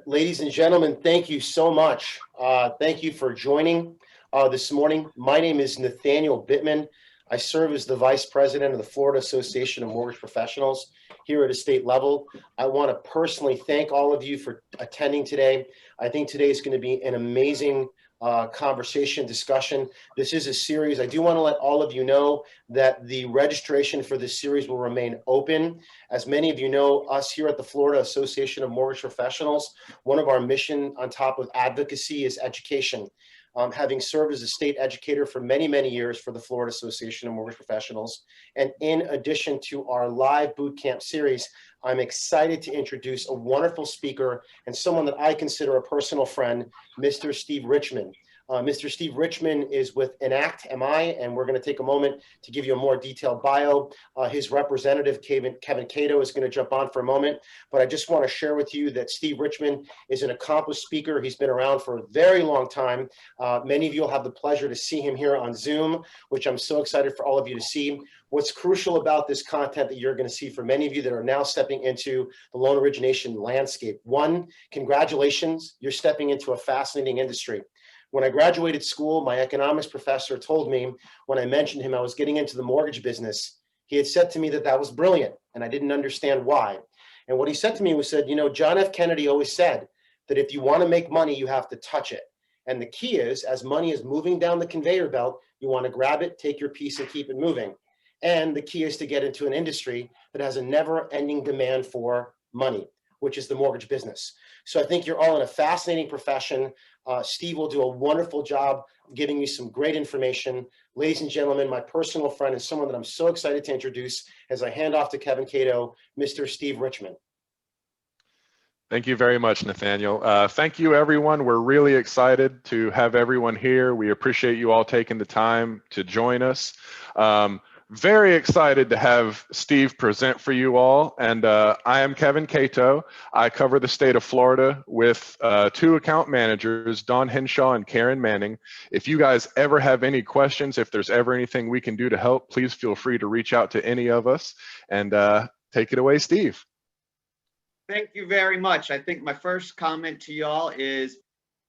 Ladies and gentlemen, thank you so much. Thank you for joining this morning. My name is Nathaniel Bittman. I serve as the Vice President of the Florida Association of Mortgage Professionals here at a state level. I want to personally thank all of you for attending today. I think today is going to be an amazing conversation, discussion. This is a series. I do want to let all of you know that the registration for this series will remain open. As many of you know, us here at the Florida Association of Mortgage Professionals, one of our mission on top of advocacy is education. Having served as a state educator for many, many years for the Florida Association of Mortgage Professionals. And in addition to our live boot camp series, I'm excited to introduce a wonderful speaker and someone that I consider a personal friend, Mr. Steve Richman. Mr. Steve Richman is with Enact MI, and we're going to take a moment to give you a more detailed bio. His representative, Kevin Cato, is going to jump on for a moment, but I just want to share with you that Steve Richman is an accomplished speaker. He's been around for a very long time. Many of you will have the pleasure to see him here on Zoom, which I'm so excited for all of you to see. What's crucial about this content that you're going to see for many of you that are now stepping into the loan origination landscape. One, congratulations, you're stepping into a fascinating industry. When I graduated school, my economics professor told me when I mentioned him I was getting into the mortgage business, he had said to me that that was brilliant, and I didn't understand why. And what he said to me was said, you know, John F. Kennedy always said that if you want to make money, you have to touch it. And the key is, as money is moving down the conveyor belt, you want to grab it, take your piece, and keep it moving. And the key is to get into an industry that has a never-ending demand for money, which is the mortgage business. So I think you're all in a fascinating profession. Steve will do a wonderful job giving you some great information. Ladies and gentlemen, my personal friend and someone that I'm so excited to introduce as I hand off to Kevin Cato, Mr. Steve Richman. Thank you very much, Nathaniel. Thank you, everyone. We're really excited to have everyone here. We appreciate you all taking the time to join us. Very excited to have Steve present for you all. And I am Kevin Cato. I cover the state of Florida with two account managers, Dawn Henshaw and Karen Manning. If you guys ever have any questions, if there's ever anything we can do to help, please feel free to reach out to any of us. And take it away, Steve. Thank you very much. I think my first comment to y'all is,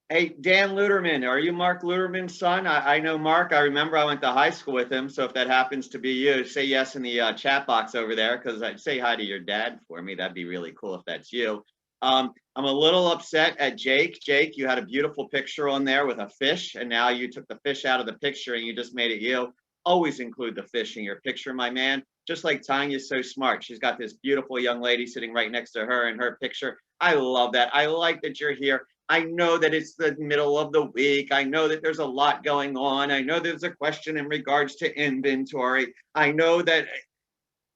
hey, Dan Luderman, are you Mark Luderman's son? I know Mark. I remember I went to high school with him. So if that happens to be you, say yes in the chat box over there, because I'd say hi to your dad for me. That'd be really cool if that's you. I'm a little upset at Jake. Jake, you had a beautiful picture on there with a fish, and now you took the fish out of the picture and you just made it you. Always include the fish in your picture, my man. Just like Tanya's so smart. She's got this beautiful young lady sitting right next to her in her picture. I love that. I like that you're here. I know that it's the middle of the week. I know that there's a lot going on. I know there's a question in regards to inventory. I know that,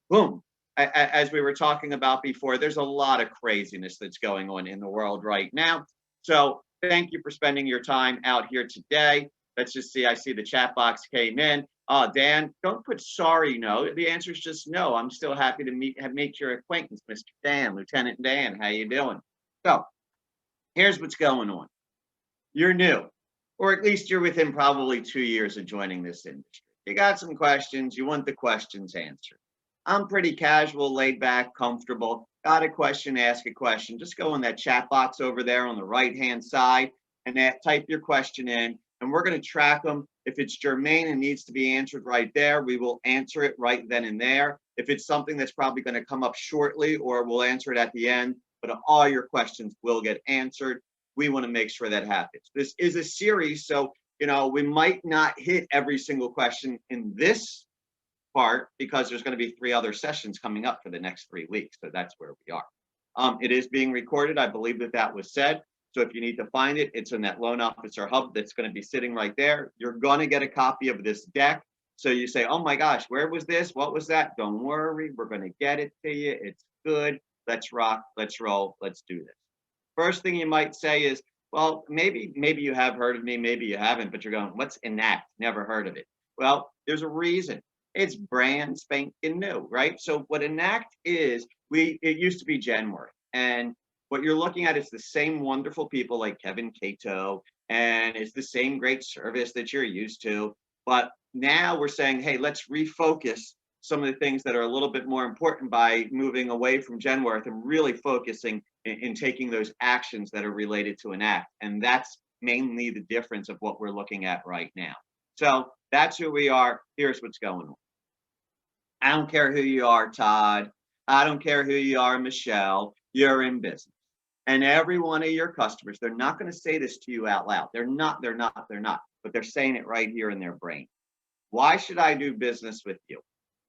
boom, as we were talking about before, there's a lot of craziness that's going on in the world right now. So thank you for spending your time out here today. Let's just see, I see the chat box came in. Dan, don't put sorry no. The answer is just no. I'm still happy to make your acquaintance, Mr. Dan, Lieutenant Dan. How you doing? So here's what's going on. You're new, or at least you're within probably 2 years of joining this industry. You got some questions. You want the questions answered. I'm pretty casual, laid back, comfortable. Got a question, ask a question. Just go in that chat box over there on the right-hand side and type your question in. And we're going to track them. If it's germane and needs to be answered right there, we will answer it right then and there. If it's something that's probably going to come up shortly, or we'll answer it at the end, but all your questions will get answered. We want to make sure that happens. This is a series, so we might not hit every single question in this part because there's going to be 3 other sessions coming up for the next 3 weeks. So that's where we are. It is being recorded. I believe that was said. So if you need to find it, it's in that loan officer hub that's going to be sitting right there. You're going to get a copy of this deck. So you say, oh my gosh, where was this? What was that? Don't worry, we're going to get it to you. It's good. Let's rock, let's roll, let's do this. First thing you might say is, well, maybe you have heard of me, maybe you haven't, but you're going, what's Enact? Never heard of it. Well, there's a reason. It's brand spanking new, right? So what Enact is, it used to be January, and what you're looking at is the same wonderful people like Kevin Cato, and it's the same great service that you're used to. But now we're saying, hey, let's refocus some of the things that are a little bit more important by moving away from Genworth and really focusing in taking those actions that are related to an act. And that's mainly the difference of what we're looking at right now. So that's who we are. Here's what's going on. I don't care who you are, Todd. I don't care who you are, Michelle. You're in business. And every one of your customers, they're not going to say this to you out loud. They're not, but they're saying it right here in their brain. Why should I do business with you?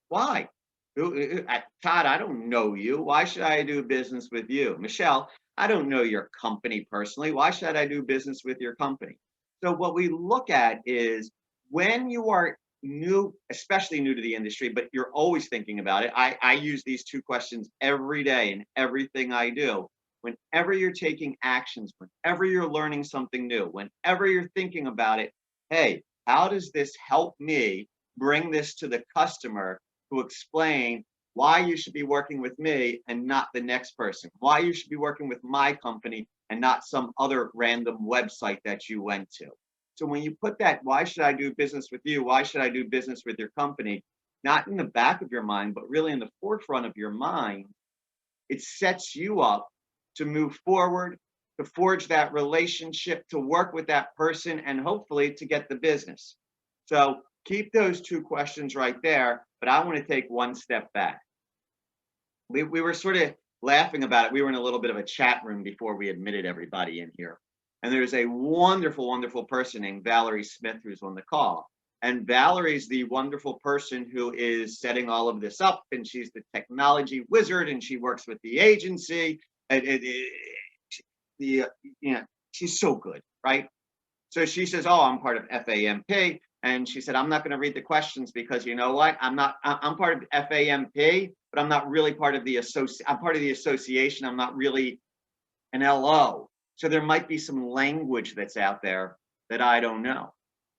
Why? Todd, I don't know you. Why should I do business with you? Michelle, I don't know your company personally. Why should I do business with your company? So what we look at is when you are new, especially new to the industry, but you're always thinking about it. I use these two questions every day in everything I do. Whenever you're taking actions, whenever you're learning something new, whenever you're thinking about it, hey, how does this help me bring this to the customer to explain why you should be working with me and not the next person, why you should be working with my company and not some other random website that you went to. So when you put that, why should I do business with you? Why should I do business with your company? Not in the back of your mind, but really in the forefront of your mind, it sets you up to move forward, to forge that relationship, to work with that person, and hopefully to get the business. So keep those two questions right there, but I want to take one step back. We were sort of laughing about it. We were in a little bit of a chat room before we admitted everybody in here. And there's a wonderful, wonderful person named Valerie Smith who's on the call. And Valerie's the wonderful person who is setting all of this up, and she's the technology wizard, and she works with the agency. She's so good, right? So she says, "Oh, I'm part of FAMP," and she said, "I'm not going to read the questions because you know what? I'm part of FAMP, but I'm not really part of the I'm part of the association. I'm not really an LO. So there might be some language that's out there that I don't know."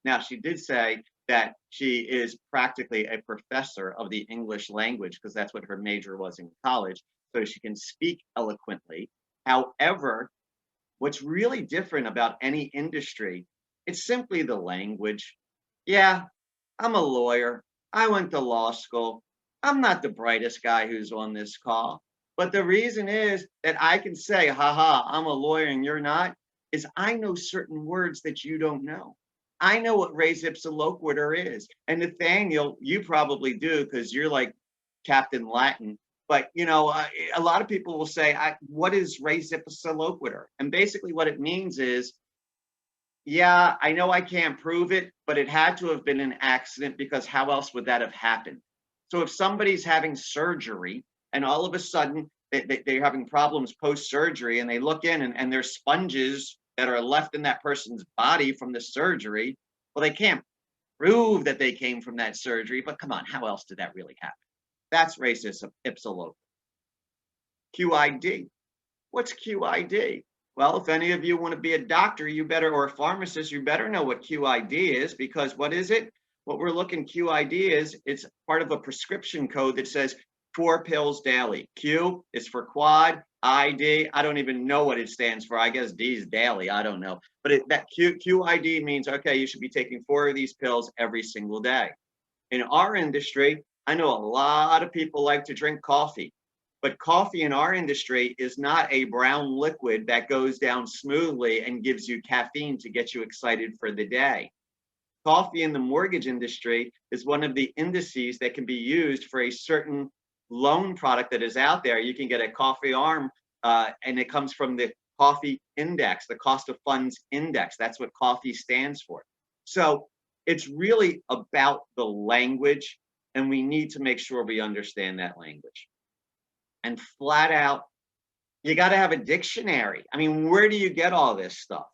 Now, she did say that she is practically a professor of the English language because that's what her major was in college, so she can speak eloquently. However, what's really different about any industry, it's simply the language. Yeah, I'm a lawyer. I went to law school. I'm not the brightest guy who's on this call. But the reason is that I can say, haha, I'm a lawyer and you're not, is I know certain words that you don't know. I know what res ipsa loquitur is. And Nathaniel, you probably do because you're like Captain Latin. But, you know, a lot of people will say, what is res ipsa loquitur? And basically what it means is, yeah, I know I can't prove it, but it had to have been an accident because how else would that have happened? So if somebody's having surgery and all of a sudden they're having problems post-surgery and they look in and there's sponges that are left in that person's body from the surgery, well, they can't prove that they came from that surgery, but come on, how else did that really happen? That's res ipsa loquitur. QID. What's QID? Well, if any of you want to be a doctor, you better, or a pharmacist, you better know what QID is, because what is it? What we're looking QID is, it's part of a prescription code that says 4 pills daily. Q is for quad, ID, I don't even know what it stands for. I guess D is daily, I don't know. But that QID means, okay, you should be taking 4 of these pills every single day. In our industry, I know a lot of people like to drink coffee. But coffee in our industry is not a brown liquid that goes down smoothly and gives you caffeine to get you excited for the day. Coffee in the mortgage industry is one of the indices that can be used for a certain loan product that is out there. You can get a coffee arm and it comes from the coffee index, the cost of funds index. That's what coffee stands for. So it's really about the language, and we need to make sure we understand that language. And flat out, you got to have a dictionary. I mean, where do you get all this stuff?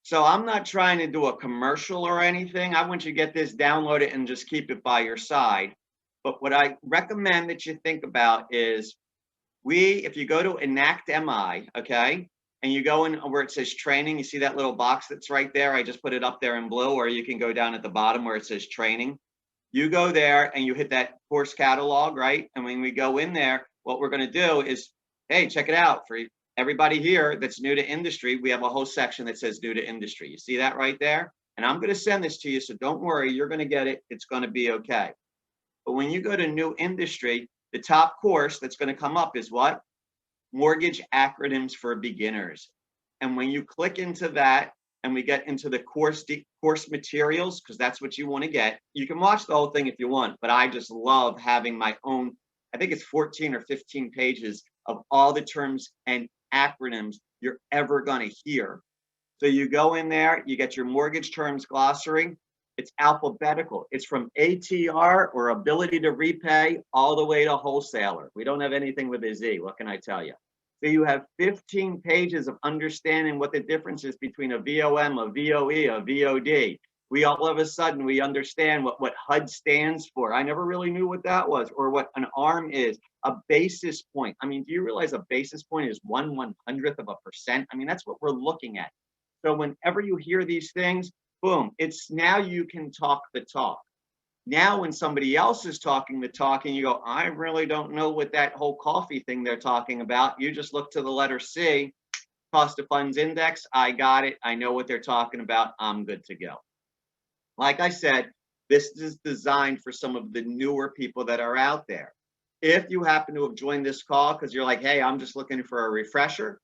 So I'm not trying to do a commercial or anything. I want you to get this, download it, and just keep it by your side. But what I recommend that you think about is if you go to Enact MI, okay, and you go in where it says training, you see that little box that's right there? I just put it up there in blue, or you can go down at the bottom where it says training. You go there and you hit that course catalog, right? And when we go in there, what we're going to do is, hey, check it out. For everybody here that's new to industry, we have a whole section that says new to industry. You see that right there? And I'm going to send this to you, so don't worry, you're going to get it. It's going to be okay. But when you go to new industry, the top course that's going to come up is what? Mortgage Acronyms for Beginners. And when you click into that and we get into the course materials, because that's what you want to get, you can watch the whole thing if you want, but I just love having my own, I think it's 14 or 15 pages of all the terms and acronyms you're ever going to hear. So you go in there, you get your mortgage terms glossary. It's alphabetical. It's from ATR, or ability to repay, all the way to wholesaler. We don't have anything with a Z. What can I tell you? So you have 15 pages of understanding what the difference is between a VOM, a VOE, a VOD. We all of a sudden, we understand what HUD stands for. I never really knew what that was, or what an ARM is, a basis point. I mean, do you realize a basis point is 1/100th of a percent? I mean, that's what we're looking at. So whenever you hear these things, boom, it's now you can talk the talk. Now, when somebody else is talking the talk and you go, I really don't know what that whole coffee thing they're talking about, you just look to the letter C, cost of funds index. I got it. I know what they're talking about. I'm good to go. Like I said, this is designed for some of the newer people that are out there. If you happen to have joined this call because you're like, hey, I'm just looking for a refresher,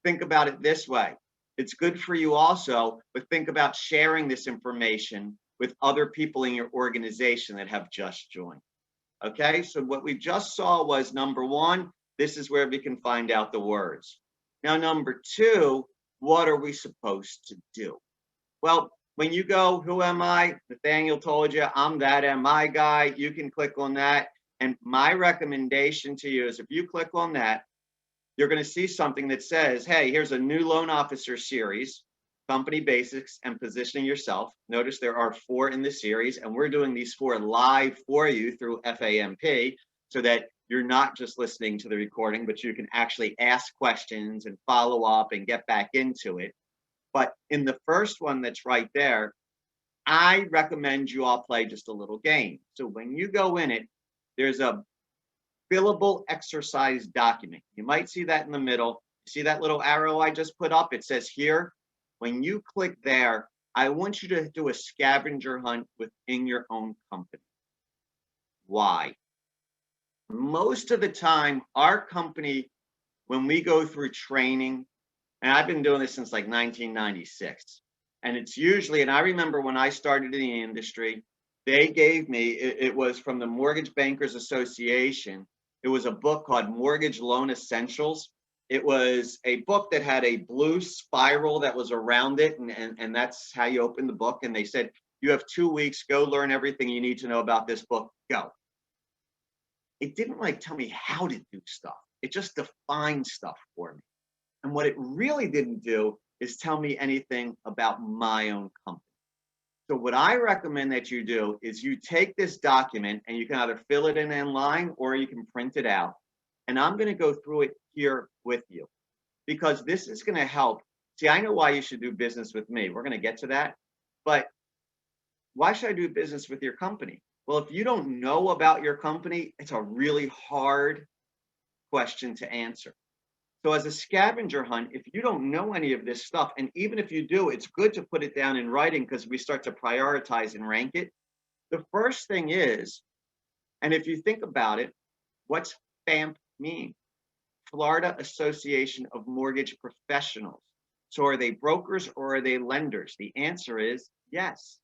think about it this way. It's good for you also, but think about sharing this information with other people in your organization that have just joined. Okay, so what we just saw was number one, this is where we can find out the words. Now, number two, what are we supposed to do? Well, when you go, who am I? Nathaniel told you, I'm that MI guy. You can click on that. And my recommendation to you is if you click on that, you're going to see something that says, hey, here's a new loan officer series, company basics and positioning yourself. Notice there are 4 in the series, and we're doing these 4 live for you through FAMP so that you're not just listening to the recording, but you can actually ask questions and follow up and get back into it. But in the first one that's right there, I recommend you all play just a little game. So when you go in it, there's a fillable exercise document. You might see that in the middle. See that little arrow I just put up? It says here, when you click there, I want you to do a scavenger hunt within your own company. Why? Most of the time, our company, when we go through training, and I've been doing this since like 1996, and it's usually, and I remember when I started in the industry, they gave me, it was from the Mortgage Bankers Association. It was a book called Mortgage Loan Essentials. It was a book that had a blue spiral that was around it, and that's how you open the book. And they said, you have 2 weeks, go learn everything you need to know about this book, go. It didn't like tell me how to do stuff. It just defined stuff for me. And what it really didn't do is tell me anything about my own company. So what I recommend that you do is you take this document and you can either fill it in online or you can print it out. And I'm going to go through it here with you because this is going to help. See, I know why you should do business with me. We're going to get to that. But why should I do business with your company? Well, if you don't know about your company, it's a really hard question to answer. So as a scavenger hunt, if you don't know any of this stuff, and even if you do, it's good to put it down in writing because we start to prioritize and rank it. The first thing is, and if you think about it, what's FAMP mean? Florida Association of Mortgage Professionals. So are they brokers or are they lenders? The answer is yes.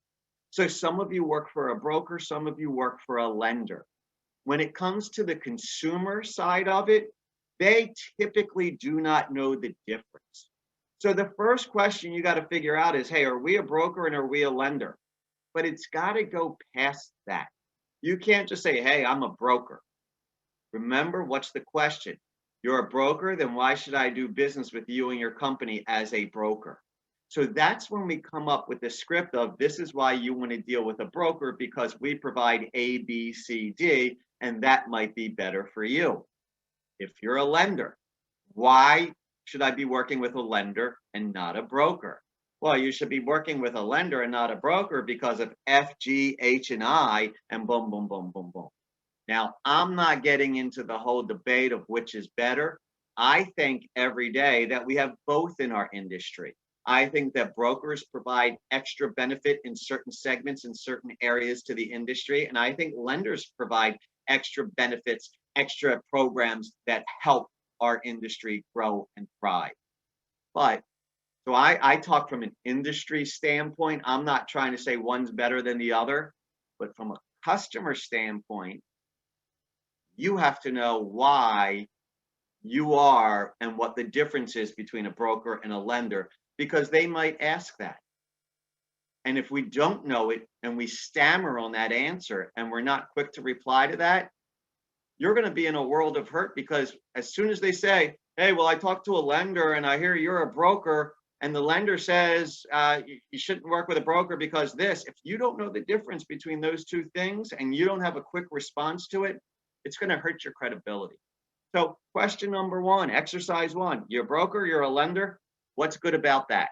So some of you work for a broker, some of you work for a lender. When it comes to the consumer side of it, they typically do not know the difference. So the first question you got to figure out is, hey, are we a broker and are we a lender? But it's got to go past that. You can't just say, hey, I'm a broker. Remember, what's the question? You're a broker, then why should I do business with you and your company as a broker? So that's when we come up with the script of this is why you want to deal with a broker because we provide A, B, C, D, and that might be better for you. If you're a lender, why should I be working with a lender and not a broker? Well, you should be working with a lender and not a broker because of F, G, H, and I, and boom, boom, boom, boom, boom. Now, I'm not getting into the whole debate of which is better. I think every day that we have both in our industry. I think that brokers provide extra benefit in certain segments, in certain areas to the industry. And I think lenders provide extra benefits, extra programs that help our industry grow and thrive. But so I talk from an industry standpoint. I'm not trying to say one's better than the other, but from a customer standpoint, you have to know why you are and what the difference is between a broker and a lender, because they might ask that. And if we don't know it and we stammer on that answer and we're not quick to reply to that, you're going to be in a world of hurt, because as soon as they say, hey, well, I talked to a lender and I hear you're a broker, and the lender says you shouldn't work with a broker because this, if you don't know the difference between those two things and you don't have a quick response to it, it's going to hurt your credibility. So question number one, exercise one, you're a broker, you're a lender. What's good about that?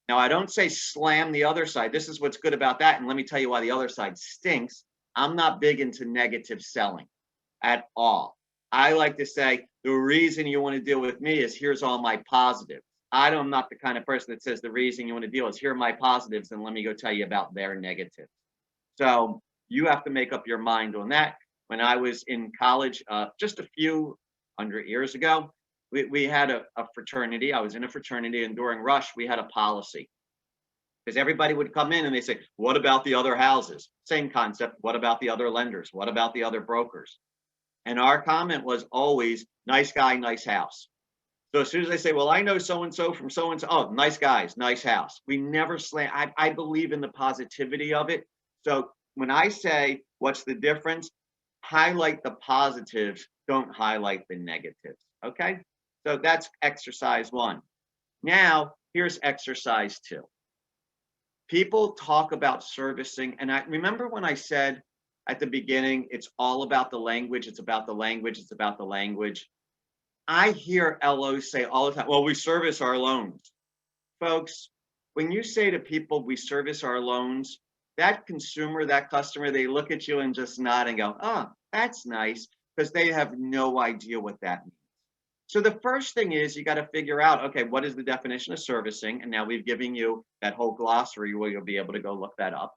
Now, I don't say slam the other side. This is what's good about that. And let me tell you why the other side stinks. I'm not big into negative selling at all. I like to say the reason you want to deal with me is here's all my positives. I'm not the kind of person that says the reason you want to deal is here are my positives and let me go tell you about their negatives. So you have to make up your mind on that. When I was in college, just a few 100 years ago, we had a fraternity. I was in a fraternity, and during rush, we had a policy. Because everybody would come in and they say, what about the other houses? Same concept. What about the other lenders? What about the other brokers? And our comment was always, nice guy, nice house. So as soon as they say, well, I know so-and-so from so-and-so, oh, nice guys, nice house. We never slam. I believe in the positivity of it. So when I say, what's the difference? Highlight the positives, don't highlight the negatives, okay? So that's exercise one. Now, here's exercise two. People talk about servicing, and I remember when I said at the beginning, it's all about the language, it's about the language, it's about the language. I hear LOs say all the time, well, we service our loans. Folks, when you say to people, we service our loans, that consumer, that customer, they look at you and just nod and go, oh, that's nice, because they have no idea what that means. So the first thing is you got to figure out, okay, what is the definition of servicing? And now we've given you that whole glossary where you'll be able to go look that up.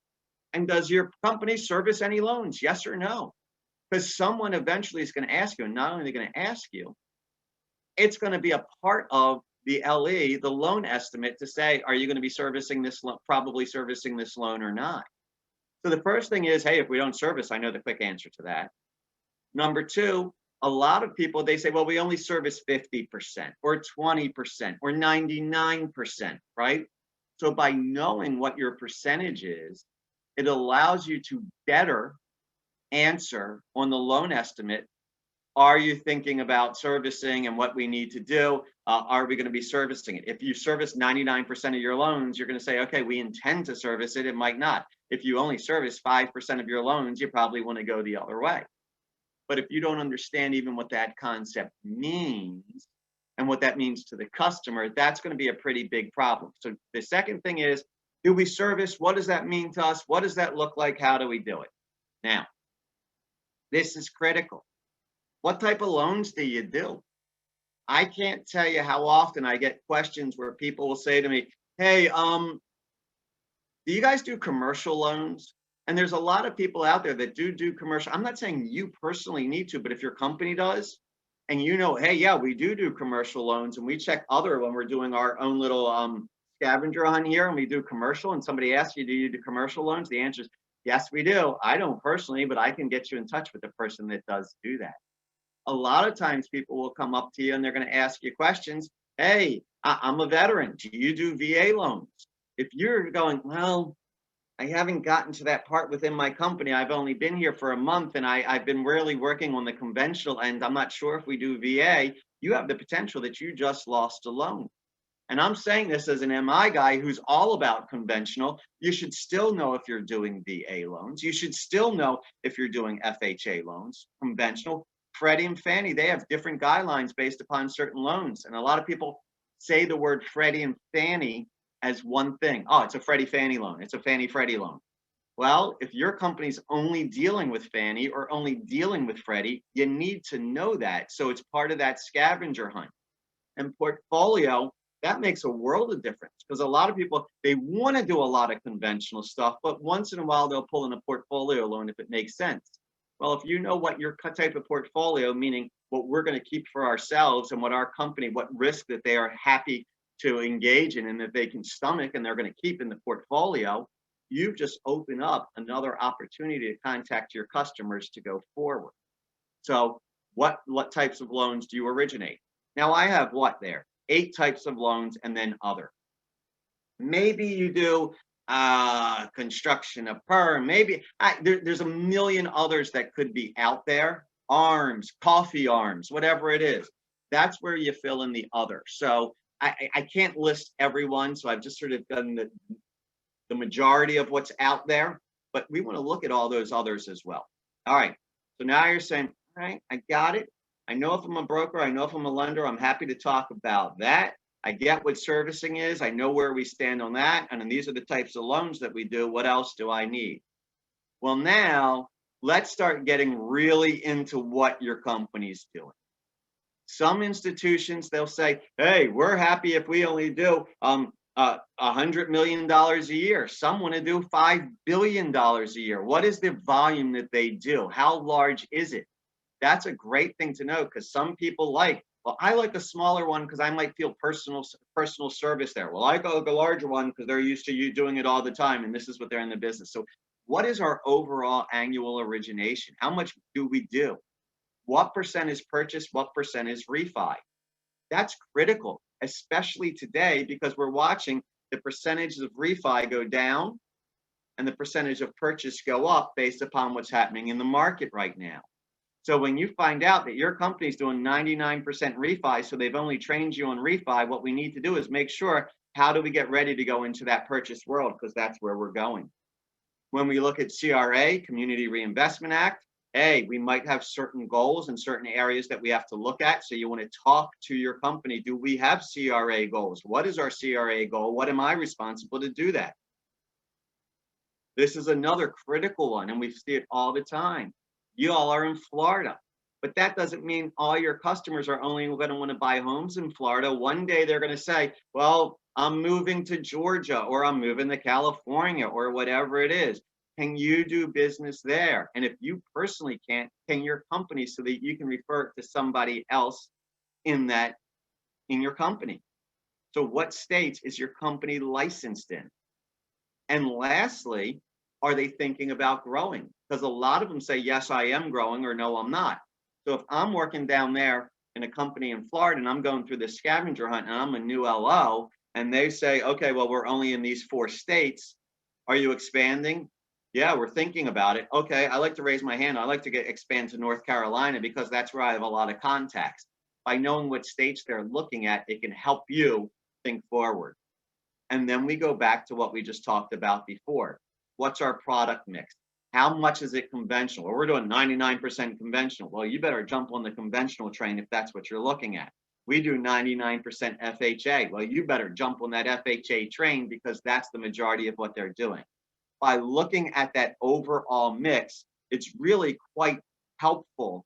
And does your company service any loans? Yes or no? Because someone eventually is going to ask you, and not only are they going to ask you, it's going to be a part of the LE, the loan estimate, to say, are you going to be servicing this, probably servicing this loan or not? So the first thing is, hey, if we don't service, I know the quick answer to that. Number two, a lot of people, they say, well, we only service 50% or 20% or 99%, right? So by knowing what your percentage is, it allows you to better answer on the loan estimate. Are you thinking about servicing and what we need to do? Are we going to be servicing it? If you service 99% of your loans, you're going to say, okay, we intend to service it. It might not. If you only service 5% of your loans, you probably want to go the other way. But if you don't understand even what that concept means and what that means to the customer, that's going to be a pretty big problem. So the second thing is, do we service? What does that mean to us? What does that look like? How do we do it? Now, this is critical. What type of loans do you do? I can't tell you how often I get questions where people will say to me, hey, do you guys do commercial loans? And there's a lot of people out there that do commercial. I'm not saying you personally need to, but if your company does, and you know, hey, yeah, we do commercial loans, and we check other when we're doing our own little scavenger hunt here, and we do commercial, and somebody asks you, do you do commercial loans? The answer is, yes, we do. I don't personally, but I can get you in touch with the person that does do that. A lot of times people will come up to you and they're going to ask you questions. Hey, I'm a veteran. Do you do VA loans? If you're going, well, I haven't gotten to that part within my company. I've only been here for a month and I've been really working on the conventional end. I'm not sure if we do VA. You have the potential that you just lost a loan. And I'm saying this as an MI guy who's all about conventional. You should still know if you're doing VA loans. You should still know if you're doing FHA loans, conventional. Freddie and Fannie, they have different guidelines based upon certain loans. And a lot of people say the word Freddie and Fannie as one thing. Oh, it's a Freddie Fannie loan. It's a Fannie Freddie loan. Well, if your company's only dealing with Fannie or only dealing with Freddie, you need to know that. So it's part of that scavenger hunt. And portfolio, that makes a world of difference, because a lot of people, they want to do a lot of conventional stuff, but once in a while they'll pull in a portfolio loan if it makes sense. Well, if you know what your type of portfolio, meaning what we're going to keep for ourselves and what our company, what risk that they are happy to engage in and that they can stomach and they're going to keep in the portfolio, you've just opened up another opportunity to contact your customers to go forward. So what types of loans do you originate? Now I have what there? 8 types of loans and then other. Maybe you do construction of perm, maybe there's a million others that could be out there, arms, coffee arms, whatever it is. That's where you fill in the other. So I can't list everyone, so I've just sort of done the majority of what's out there, but we want to look at all those others as well. All right, so now you're saying, all right, I got it. I know if I'm a broker, I know if I'm a lender, I'm happy to talk about that. I get what servicing is. I know where we stand on that. And then these are the types of loans that we do. What else do I need? Well, now let's start getting really into what your company's doing. Some institutions, they'll say, hey, we're happy if we only do $100 million a year. Some want to do $5 billion a year. What is the volume that they do? How large is it? That's a great thing to know, because some people like, well, I like a smaller one because I might feel personal service there. Well, I go the larger one because they're used to you doing it all the time, and this is what they're in the business. So what is our overall annual origination? How much do we do? What percent is purchase? What percent is refi? That's critical, especially today, because we're watching the percentage of refi go down and the percentage of purchase go up based upon what's happening in the market right now. So when you find out that your company's doing 99% refi, so they've only trained you on refi, what we need to do is make sure, how do we get ready to go into that purchase world? Because that's where we're going. When we look at CRA, Community Reinvestment Act, hey, we might have certain goals in certain areas that we have to look at. So you want to talk to your company. Do we have CRA goals? What is our CRA goal? What am I responsible to do that? This is another critical one, and we see it all the time. You all are in Florida, but that doesn't mean all your customers are only going to want to buy homes in Florida. One day they're going to say, well, I'm moving to Georgia, or I'm moving to California, or whatever it is. Can you do business there? And if you personally can't, can your company, so that you can refer it to somebody else in your company? So what states is your company licensed in? And lastly, are they thinking about growing? Because a lot of them say, yes, I am growing, or no, I'm not. So if I'm working down there in a company in Florida and I'm going through this scavenger hunt and I'm a new LO, and they say, okay, well, we're only in these 4 states. Are you expanding? Yeah, we're thinking about it. Okay, I like to raise my hand. I like to expand to North Carolina because that's where I have a lot of contacts. By knowing what states they're looking at, it can help you think forward. And then we go back to what we just talked about before. What's our product mix? How much is it conventional? Well, we're doing 99% conventional. Well, you better jump on the conventional train if that's what you're looking at. We do 99% FHA. Well, you better jump on that FHA train because that's the majority of what they're doing. By looking at that overall mix, it's really quite helpful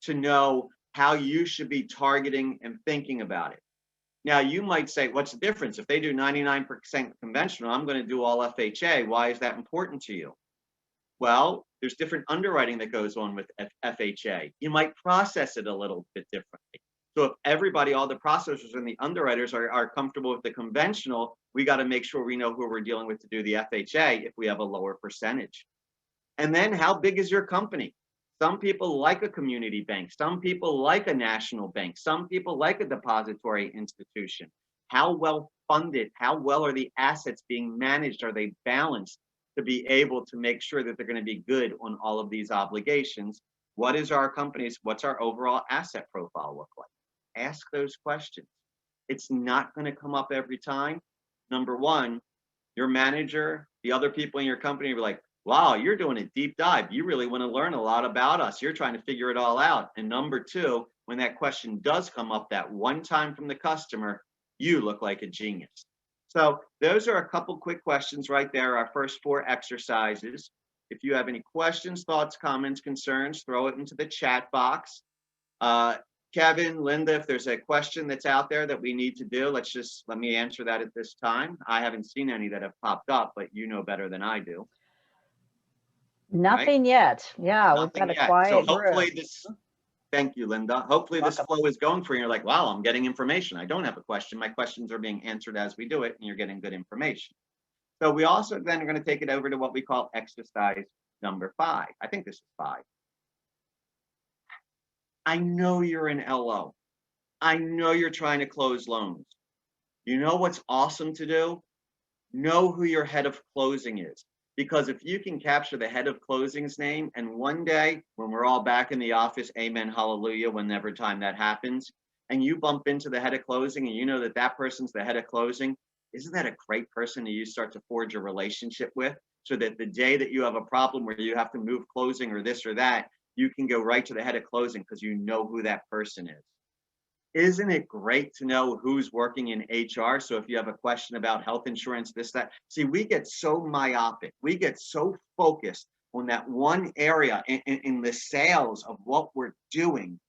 to know how you should be targeting and thinking about it. Now, you might say, what's the difference? If they do 99% conventional, I'm going to do all FHA. Why is that important to you? Well, there's different underwriting that goes on with FHA. You might process it a little bit differently. So if everybody, all the processors and the underwriters are comfortable with the conventional, we got to make sure we know who we're dealing with to do the FHA if we have a lower percentage. And then how big is your company? Some people like a community bank. Some people like a national bank. Some people like a depository institution. How well funded, how well are the assets being managed? Are they balanced to be able to make sure that they're going to be good on all of these obligations? What is our company's, what's our overall asset profile look like? Ask those questions. It's not going to come up every time. Number one, your manager, the other people in your company are like, wow, you're doing a deep dive. You really want to learn a lot about us. You're trying to figure it all out. And number two, when that question does come up that one time from the customer, you look like a genius. So those are a couple quick questions right there, our first 4 exercises. If you have any questions, thoughts, comments, concerns, throw it into the chat box. Kevin, Linda, if there's a question that's out there that we need to do, let me answer that at this time. I haven't seen any that have popped up, but you know better than I do. Nothing yet. Yeah, Nothing we've got a yet. quiet So hopefully group. Thank you, Linda. Hopefully this Welcome. flow is going for you. You're like, wow, I'm getting information. I don't have a question. My questions are being answered as we do it, and you're getting good information. So we also then are going to take it over to what we call exercise number 5. I think this is 5. I know you're an LO. I know you're trying to close loans. You know what's awesome to do? Know who your head of closing is. Because if you can capture the head of closing's name, and one day when we're all back in the office, amen, hallelujah, whenever time that happens, and you bump into the head of closing and you know that that person's the head of closing, isn't that a great person that you start to forge a relationship with? So that the day that you have a problem where you have to move closing or this or that, you can go right to the head of closing because you know who that person is. Isn't it great to know who's working in HR? So if you have a question about health insurance, this, that, see, we get so myopic. We get so focused on that one area in the sales of what we're doing.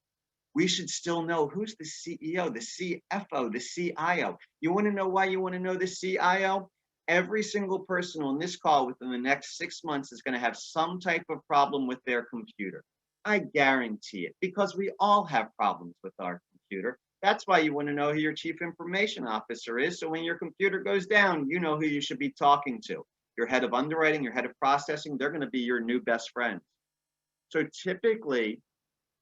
We should still know who's the CEO, the CFO, the CIO. You want to know why you want to know the CIO? Every single person on this call within the next 6 months is going to have some type of problem with their computer. I guarantee it, because we all have problems with our computer. That's why you want to know who your chief information officer is. So when your computer goes down, you know who you should be talking to. Your head of underwriting, your head of processing, they're going to be your new best friends. So typically,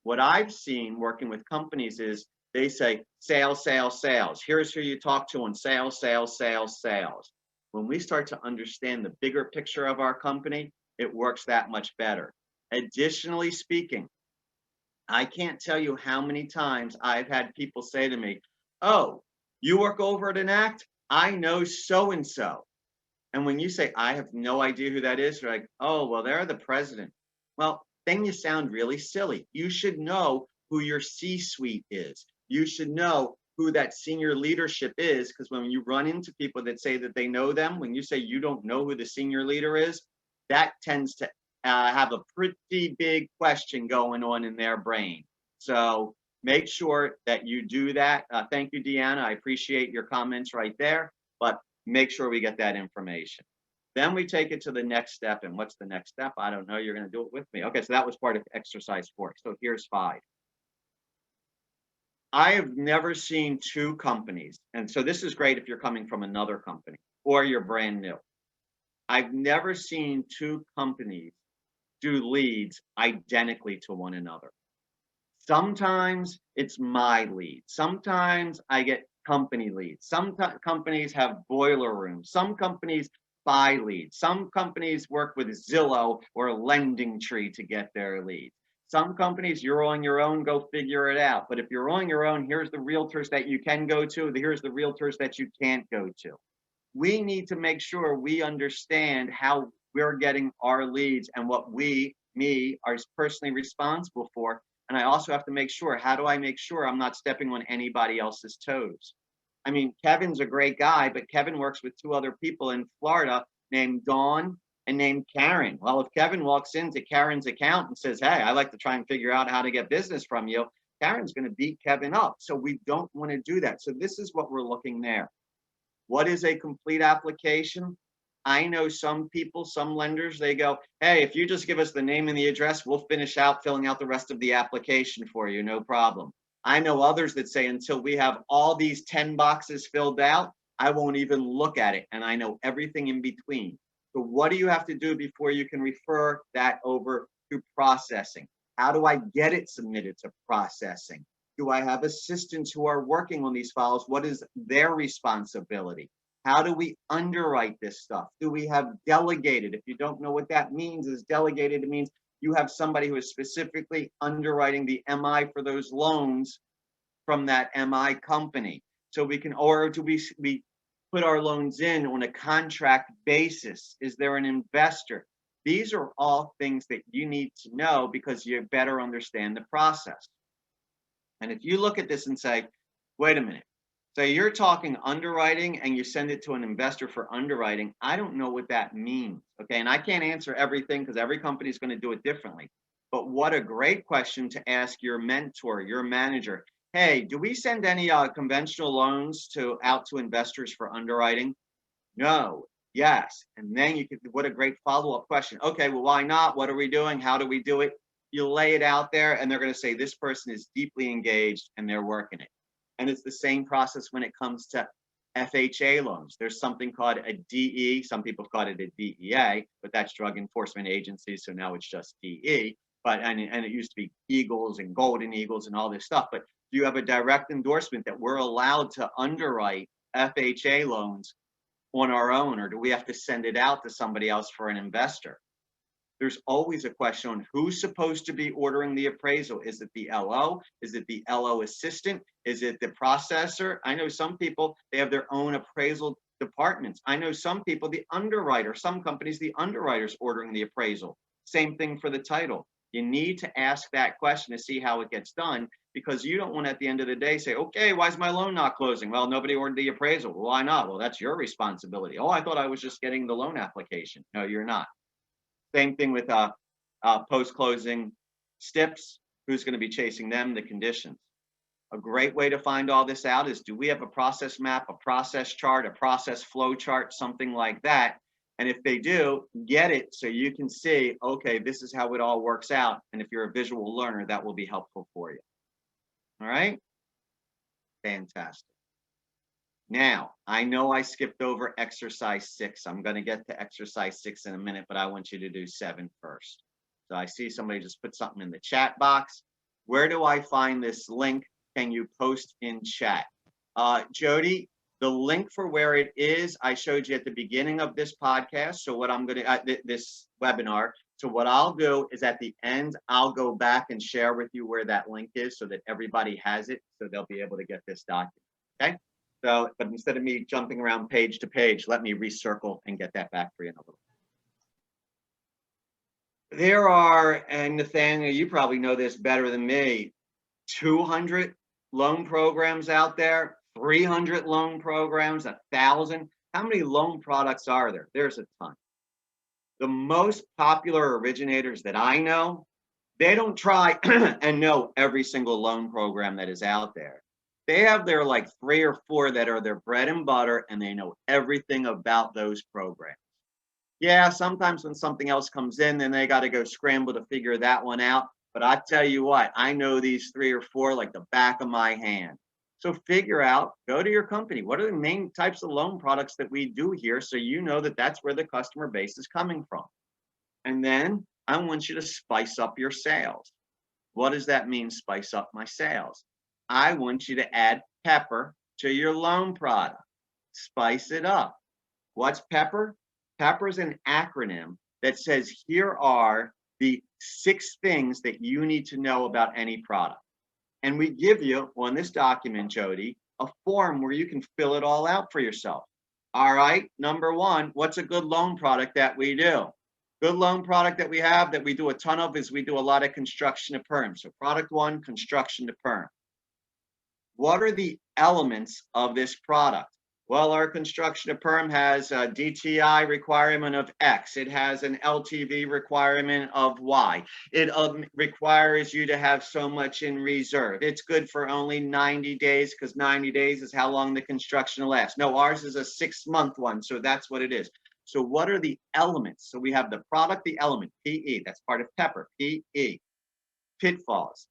what I've seen working with companies is they say, sales, sales, sales. Here's who you talk to on sales, sales, sales, sales. When we start to understand the bigger picture of our company, it works that much better. Additionally speaking, I can't tell you how many times I've had people say to me, oh, you work over at Enact? I know so-and-so. And when you say, I have no idea who that is, you're like, oh, well, they're the president. Well, then you sound really silly. You should know who your C-suite is. You should know who that senior leadership is, because when you run into people that say that they know them, when you say you don't know who the senior leader is, that tends to have a pretty big question going on in their brain. So make sure that you do that. Thank you, Deanna. I appreciate your comments right there, but make sure we get that information. Then we take it to the next step. And what's the next step? I don't know. You're going to do it with me. Okay, so that was part of exercise 4. So here's 5. I have never seen 2 companies, and so this is great if you're coming from another company or you're brand new. I've never seen 2 companies do leads identically to one another. Sometimes it's my lead. Sometimes I get company leads. Some companies have boiler rooms. Some companies buy leads. Some companies work with Zillow or LendingTree to get their leads. Some companies, you're on your own, go figure it out. But if you're on your own, here's the realtors that you can go to. Here's the realtors that you can't go to. We need to make sure we understand how we're getting our leads and what me, are personally responsible for. And I also have to make sure, how do I make sure I'm not stepping on anybody else's toes? I mean, Kevin's a great guy, but Kevin works with 2 other people in Florida named Dawn and named Karen. Well, if Kevin walks into Karen's account and says, hey, I like to try and figure out how to get business from you, Karen's going to beat Kevin up. So we don't want to do that. So this is what we're looking there. What is a complete application? I know some people, some lenders, they go, hey, if you just give us the name and the address, we'll finish out filling out the rest of the application for you, no problem. I know others that say until we have all these 10 boxes filled out, I won't even look at it. And I know everything in between. So what do you have to do before you can refer that over to processing? How do I get it submitted to processing? Do I have assistants who are working on these files? What is their responsibility? How do we underwrite this stuff? Do we have delegated? If you don't know what that means, is delegated, it means you have somebody who is specifically underwriting the MI for those loans from that MI company. So we can, or do we put our loans in on a contract basis? Is there an investor? These are all things that you need to know because you better understand the process. And if you look at this and say, wait a minute, so you're talking underwriting and you send it to an investor for underwriting, I don't know what that means, okay? And I can't answer everything because every company is going to do it differently. But what a great question to ask your mentor, your manager. Hey, do we send any conventional loans out to investors for underwriting? No, yes. And then you could, what a great follow-up question. Okay, well, why not? What are we doing? How do we do it? you lay it out there and they're going to say, this person is deeply engaged and they're working it. And it's the same process when it comes to FHA loans. There's something called a DE. Some people call it a DEA, but that's Drug Enforcement Agency. So now it's just DE. But and it used to be Eagles and Golden Eagles and all this stuff. But do you have a direct endorsement that we're allowed to underwrite FHA loans on our own, or do we have to send it out to somebody else for an investor? There's always a question on who's supposed to be ordering the appraisal. Is it the LO? Is it the LO assistant? Is it the processor? I know some people, they have their own appraisal departments. I know some people, the underwriter, some companies, the underwriter's ordering the appraisal. Same thing for the title. You need to ask that question to see how it gets done, because you don't want to, at the end of the day, say, okay, why is my loan not closing? Well, nobody ordered the appraisal. Well, why not? Well, that's your responsibility. Oh, I thought I was just getting the loan application. No, you're not. Same thing with post-closing STIPs. Who's going to be chasing them? The conditions. A great way to find all this out is, do we have a process map, a process chart, a process flow chart, something like that? And if they do, get it so you can see, okay, this is how it all works out. And if you're a visual learner, that will be helpful for you. All right? Fantastic. Now, I know I skipped over exercise 6. I'm going to get to exercise 6 in a minute, but I want you to do 7 first. So I see somebody just put something in the chat box. Where do I find this link? Can you post in chat? Jody, the link for where it is, I showed you at the beginning of this podcast. So what I'm going to, this webinar. So what I'll do is at the end, I'll go back and share with you where that link is so that everybody has it, so they'll be able to get this document. Okay? So, but instead of me jumping around page to page, let me recircle and get that back for you in a little bit. There are, and Nathaniel, you probably know this better than me, 200 loan programs out there, 300 loan programs, 1,000. How many loan products are there? There's a ton. The most popular originators that I know, they don't try and know every single loan program that is out there. They have their like 3 or 4 that are their bread and butter, and they know everything about those programs. Yeah, sometimes when something else comes in, then they got to go scramble to figure that one out. But I tell you what, I know these 3 or 4 like the back of my hand. So figure out, go to your company. What are the main types of loan products that we do here, so you know that that's where the customer base is coming from. And then I want you to spice up your sales. What does that mean, spice up my sales? I want you to add pepper to your loan product. Spice it up. What's pepper? Pepper is an acronym that says, here are the 6 things that you need to know about any product. And we give you on this document, Jody, a form where you can fill it all out for yourself. All right, number 1, what's a good loan product that we do? Good loan product that we have that we do a ton of is we do a lot of construction to perm. So product 1, construction to perm. What are the elements of this product? Well, our construction to perm has a DTI requirement of X. It has an LTV requirement of Y. It requires you to have so much in reserve. It's good for only 90 days because 90 days is how long the construction lasts. No, ours is a 6-month one, so that's what it is. So what are the elements? So we have the product, the element, PE. That's part of pepper, PE. Pitfalls.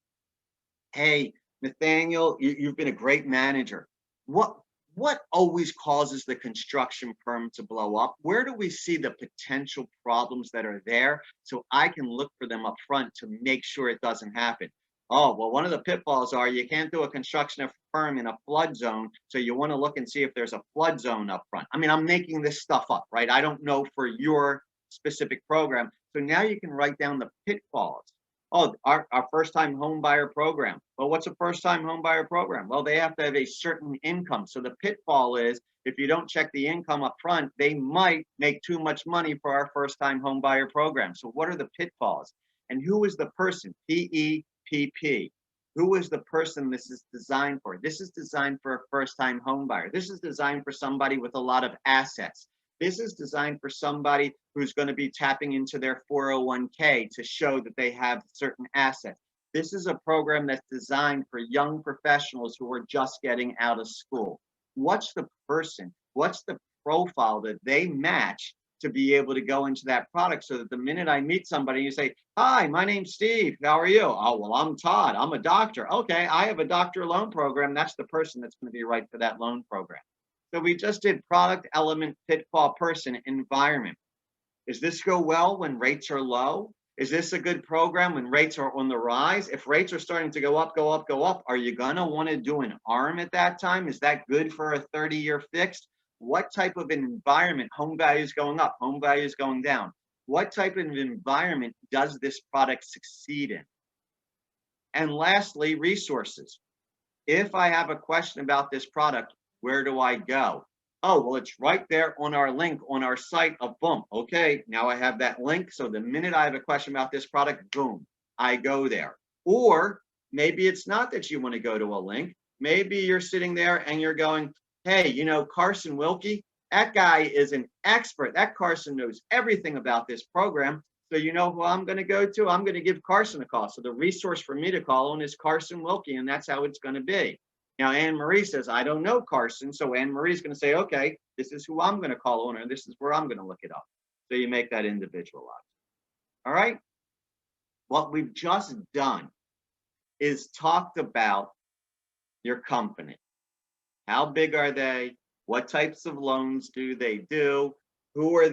Hey, Nathaniel, you've been a great manager. What always causes the construction firm to blow up? Where do we see the potential problems that are there so I can look for them up front to make sure it doesn't happen? Oh, well, one of the pitfalls are you can't do a construction firm in a flood zone, so you want to look and see if there's a flood zone up front. I mean, I'm making this stuff up, right? I don't know for your specific program. So now you can write down the pitfalls. Oh, our first-time home buyer program. Well, what's a first-time home buyer program? Well, they have to have a certain income. So the pitfall is if you don't check the income up front, they might make too much money for our first-time home buyer program. So what are the pitfalls? And who is the person? PEPP. Who is the person this is designed for? This is designed for a first-time home buyer. This is designed for somebody with a lot of assets. This is designed for somebody who's going to be tapping into their 401k to show that they have certain assets. This is a program that's designed for young professionals who are just getting out of school. What's the person? What's the profile that they match to be able to go into that product so that the minute I meet somebody, you say, hi, my name's Steve. How are you? Oh, well, I'm Todd. I'm a doctor. Okay, I have a doctor loan program. That's the person that's going to be right for that loan program. So we just did product, element, pitfall, person, environment. Does this go well when rates are low? Is this a good program when rates are on the rise? If rates are starting to go up, go up, go up, are you going to want to do an ARM at that time? Is that good for a 30-year fixed? What type of environment, home values going up, home values going down? What type of environment does this product succeed in? And lastly, resources. If I have a question about this product, where do I go? Oh, well, it's right there on our link on our site of boom. Okay, now I have that link. So the minute I have a question about this product, boom, I go there. Or maybe it's not that you want to go to a link. Maybe you're sitting there and you're going, hey, you know, Carson Wilkie, that guy is an expert. That Carson knows everything about this program. So you know who I'm going to go to? I'm going to give Carson a call. So the resource for me to call on is Carson Wilkie, and that's how it's going to be. Now, Anne Marie says, I don't know Carson. So Anne Marie's going to say, okay, this is who I'm going to call on, and this is where I'm going to look it up. So you make that individualized. All right. What we've just done is talked about your company. How big are they? What types of loans do they do? Who's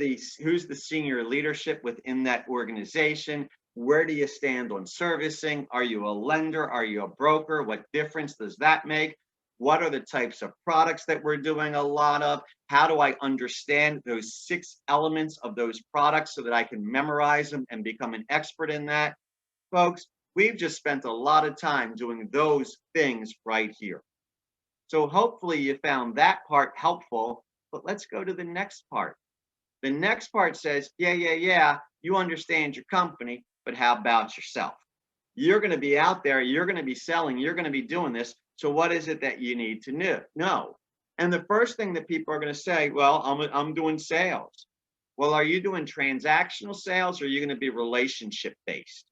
the senior leadership within that organization? Where do you stand on servicing? Are you a lender? Are you a broker? What difference does that make? What are the types of products that we're doing a lot of? How do I understand those 6 elements of those products so that I can memorize them and become an expert in that? Folks, we've just spent a lot of time doing those things right here. So hopefully you found that part helpful, but let's go to the next part. The next part says, yeah, you understand your company, but how about yourself? You're going to be out there, you're going to be selling, you're going to be doing this. So what is it that you need to know? And the first thing that people are going to say, well, I'm doing sales. Well, are you doing transactional sales or are you going to be relationship based?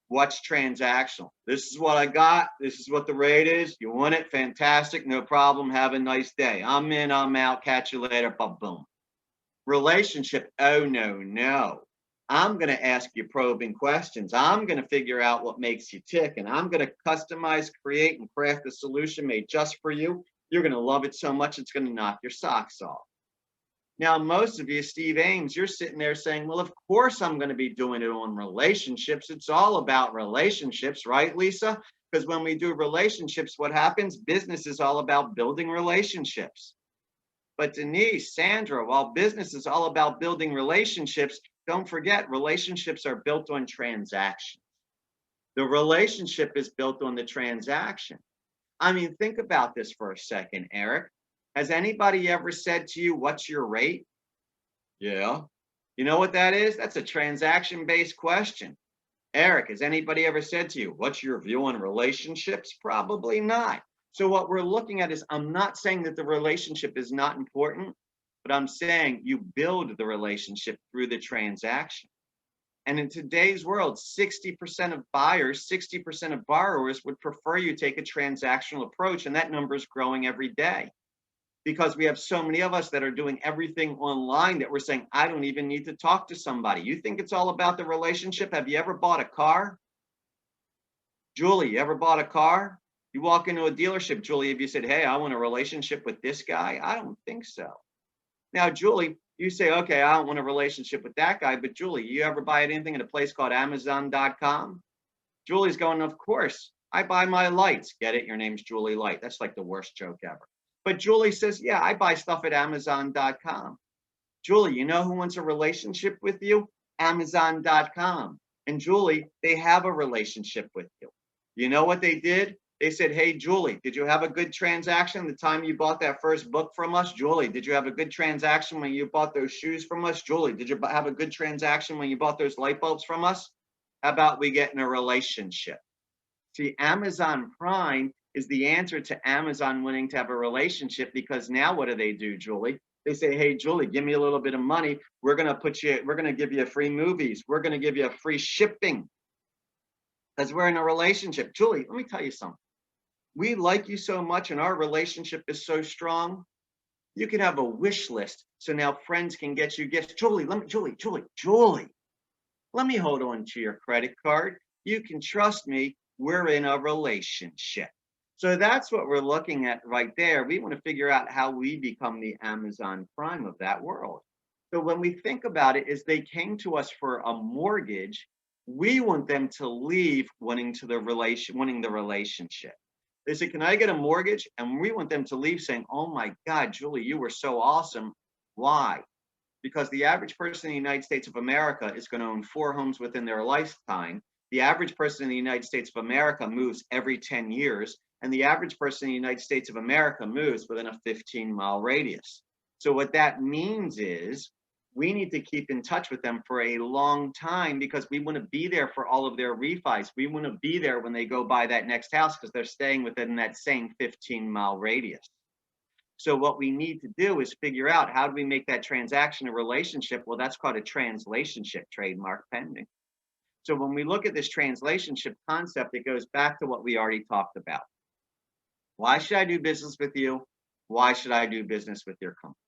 What's transactional? This is what I got. This is what the rate is. You want it? Fantastic. No problem. Have a nice day. I'm in, I'm out. Catch you later. Boom. Relationship. Oh, no. I'm going to ask you probing questions. I'm going to figure out what makes you tick, and I'm going to customize, create, and craft a solution made just for you. You're going to love it so much, it's going to knock your socks off. Now, most of you, Steve Ames, you're sitting there saying, well, of course I'm going to be doing it on relationships. It's all about relationships, right, Lisa? Because when we do relationships, what happens? Business is all about building relationships. But Denise, Sandra, while business is all about building relationships, don't forget, relationships are built on transactions. The relationship is built on the transaction. I mean, think about this for a second, Eric. Has anybody ever said to you, what's your rate? Yeah. You know what that is? That's a transaction-based question. Eric, has anybody ever said to you, what's your view on relationships? Probably not. So what we're looking at is, I'm not saying that the relationship is not important, but I'm saying you build the relationship through the transaction. And in today's world, 60% of buyers, 60% of borrowers would prefer you take a transactional approach, and that number is growing every day. Because we have so many of us that are doing everything online that we're saying, I don't even need to talk to somebody. You think it's all about the relationship? Have you ever bought a car? Julie, you ever bought a car? You walk into a dealership, Julie, if you said, hey, I want a relationship with this guy, I don't think so. Now, Julie, you say, okay, I don't want a relationship with that guy, but Julie, you ever buy anything at a place called Amazon.com? Julie's going, of course, I buy my lights. Get it? Your name's Julie Light. That's like the worst joke ever. But Julie says, yeah, I buy stuff at Amazon.com. Julie, you know who wants a relationship with you? Amazon.com. And Julie, they have a relationship with you. You know what they did? They said, hey, Julie, did you have a good transaction the time you bought that first book from us? Julie, did you have a good transaction when you bought those shoes from us? Julie, did you have a good transaction when you bought those light bulbs from us? How about we get in a relationship? See, Amazon Prime is the answer to Amazon wanting to have a relationship, because now what do, Julie? They say, hey, Julie, give me a little bit of money. We're going to give you free movies. We're going to give you free shipping because we're in a relationship. Julie, let me tell you something. We like you so much and our relationship is so strong. You can have a wish list. So now friends can get you gifts. Julie, Julie, let me hold on to your credit card. You can trust me. We're in a relationship. So that's what we're looking at right there. We want to figure out how we become the Amazon Prime of that world. So when we think about it, is they came to us for a mortgage, we want them to leave wanting the relationship. They say, "Can I get a mortgage?" And we want them to leave saying, "Oh my God, Julie, you were so awesome." Why? Because the average person in the United States of America is going to own 4 homes within their lifetime. The average person in the United States of America moves every 10 years, and the average person in the United States of America moves within a 15-mile radius. So what that means is we need to keep in touch with them for a long time because we want to be there for all of their refis. We want to be there when they go buy that next house because they're staying within that same 15-mile radius. So what we need to do is figure out, how do we make that transaction a relationship? Well, that's called a translationship, trademark pending. So when we look at this translationship concept, it goes back to what we already talked about. Why should I do business with you? Why should I do business with your company?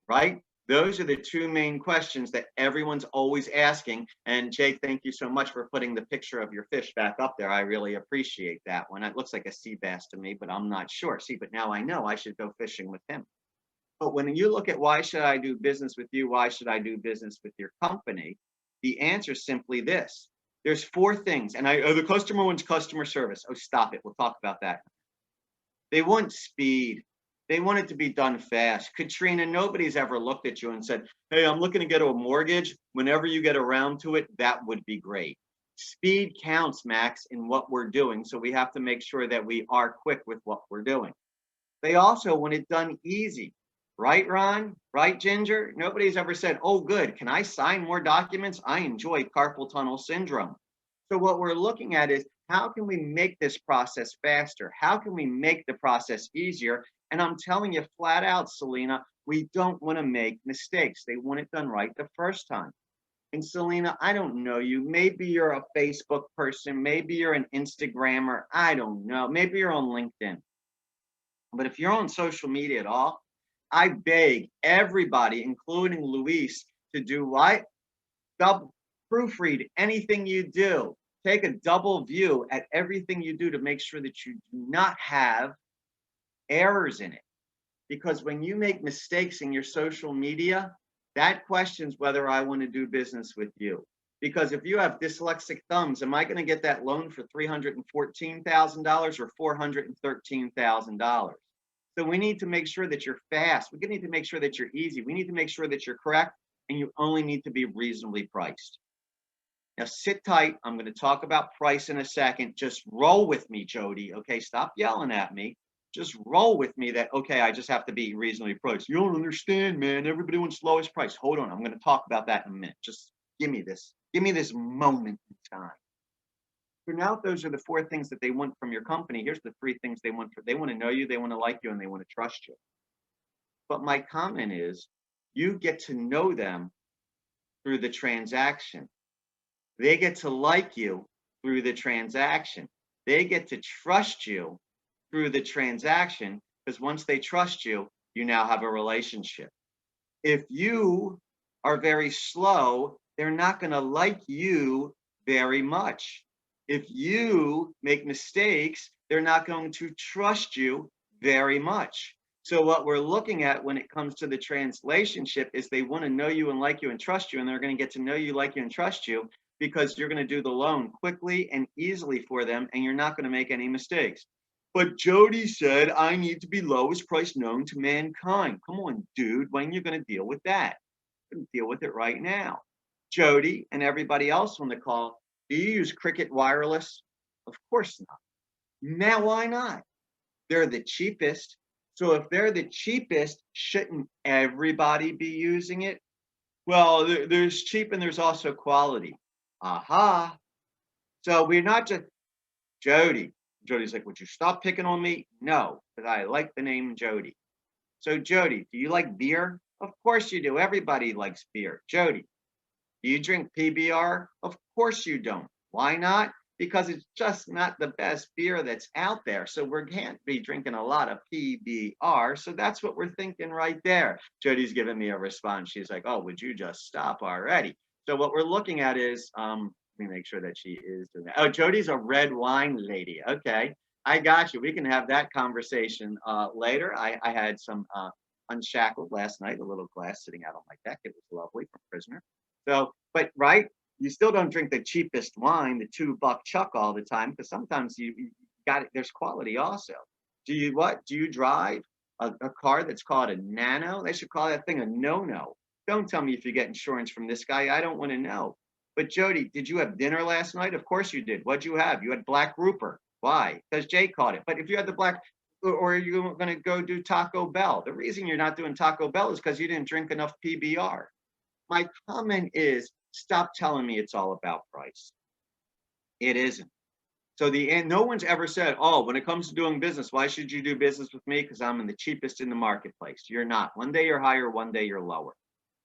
Right? Those are the 2 main questions that everyone's always asking. And Jake, thank you so much for putting the picture of your fish back up there. I really appreciate that one. It looks like a sea bass to me, but I'm not sure. See, but now I know I should go fishing with him. But when you look at why should I do business with you? Why should I do business with your company? The answer is simply this. There's 4 things. And the customer wants customer service. Oh, stop it. We'll talk about that. They want speed. They want it to be done fast. Katrina, nobody's ever looked at you and said, "Hey, I'm looking to get a mortgage. Whenever you get around to it, that would be great." Speed counts, Max, in what we're doing. So we have to make sure that we are quick with what we're doing. They also want it done easy. Right, Ron? Right, Ginger? Nobody's ever said, "Oh, good. Can I sign more documents? I enjoy carpal tunnel syndrome." So what we're looking at is, how can we make this process faster? How can we make the process easier? And I'm telling you flat out, Selena, we don't want to make mistakes. They want it done right the first time. And Selena, I don't know you. Maybe you're a Facebook person. Maybe you're an Instagrammer. I don't know. Maybe you're on LinkedIn. But if you're on social media at all, I beg everybody, including Luis, to do what? Proofread anything you do. Take a double view at everything you do to make sure that you do not have errors in it. Because when you make mistakes in your social media, that questions whether I want to do business with you. Because if you have dyslexic thumbs, am I going to get that loan for $314,000 or $413,000? So we need to make sure that you're fast. We need to make sure that you're easy. We need to make sure that you're correct, and you only need to be reasonably priced. Now sit tight. I'm going to talk about price in a second. Just roll with me, Jody. Okay, stop yelling at me. Just roll with me that, okay, I just have to be reasonably priced. You don't understand, man. Everybody wants lowest price. Hold on. I'm going to talk about that in a minute. Just give me this. Give me this moment in time. So now those are the 4 things that they want from your company. Here's the 3 things they want. They want to know you, they want to like you, and they want to trust you. But my comment is, you get to know them through the transaction. They get to like you through the transaction. They get to trust you through the transaction, because once they trust you, you now have a relationship. If you are very slow, they're not going to like you very much. If you make mistakes, they're not going to trust you very much. So what we're looking at when it comes to the translationship is they want to know you and like you and trust you, and they're going to get to know you, like you, and trust you because you're going to do the loan quickly and easily for them, and you're not going to make any mistakes. But Jody said, I need to be lowest price known to mankind. Come on, dude, when are you going to deal with that? I'm going to deal with it right now. Jody and everybody else on the call, do you use Cricket Wireless? Of course not. Now, why not? They're the cheapest. So if they're the cheapest, shouldn't everybody be using it? Well, there's cheap and there's also quality. Aha. So we're not just, Jody. Jody's like, would you stop picking on me? No, because I like the name Jody. So Jody, do you like beer? Of course you do. Everybody likes beer. Jody, do you drink PBR? Of course you don't. Why not? because it's just not the best beer that's out there. So we can't be drinking a lot of PBR. So that's what we're thinking right there. Jody's giving me a response. She's like, oh, would you just stop already? So what we're looking at is, let me make sure that she is doing that. Oh, Jody's a red wine lady. Okay, I got you. We can have that conversation later. I had some Unshackled last night, a little glass sitting out on my deck. It was lovely from Prisoner. So, but right, you still don't drink the cheapest wine, the $2 Chuck all the time, because sometimes you got it. There's quality also. Do you what? Do you drive a car that's called a Nano? They should call that thing a no-no. Don't tell me if you get insurance from this guy. I don't want to know. But Jody, did you have dinner last night? Of course you did. What'd you have? You had black grouper. Why? Because Jay caught it. But if you had the black, or are you going to go do Taco Bell? The reason you're not doing Taco Bell is because you didn't drink enough PBR. My comment is, stop telling me it's all about price. It isn't. So no one's ever said, oh, when it comes to doing business, why should you do business with me? Because I'm the cheapest in the marketplace. You're not. One day you're higher, one day you're lower.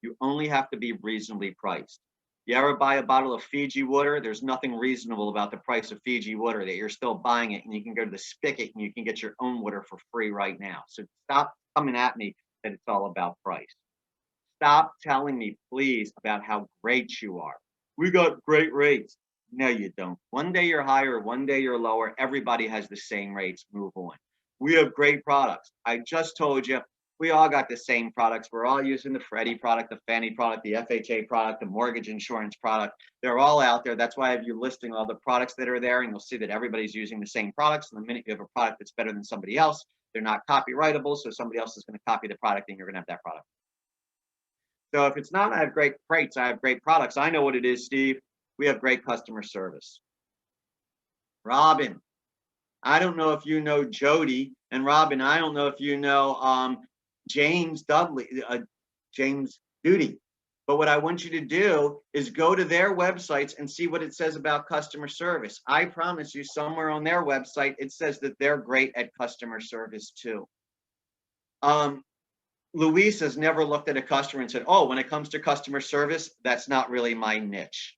You only have to be reasonably priced. You ever buy a bottle of Fiji water? There's nothing reasonable about the price of Fiji water, that you're still buying it, and you can go to the spigot and you can get your own water for free right now. So stop coming at me that it's all about price. Stop telling me, please, about how great you are. We got great rates. No, you don't. One day you're higher, one day you're lower. Everybody has the same rates. Move on. We have great products. I just told you, we all got the same products. We're all using the Freddie product, the Fannie product, the FHA product, the mortgage insurance product. They're all out there. That's why I have you listing all the products that are there, and you'll see that everybody's using the same products. And the minute you have a product that's better than somebody else, they're not copyrightable, so somebody else is going to copy the product, and you're going to have that product. So if it's not, I have great rates, I have great products. I know what it is, Steve. We have great customer service. Robin, I don't know if you know Jody, and Robin, I don't know if you know James Dudley, James Duty. But what I want you to do is go to their websites and see what it says about customer service. I promise you, somewhere on their website, it says that they're great at customer service too. Luis has never looked at a customer and said, oh, when it comes to customer service, that's not really my niche.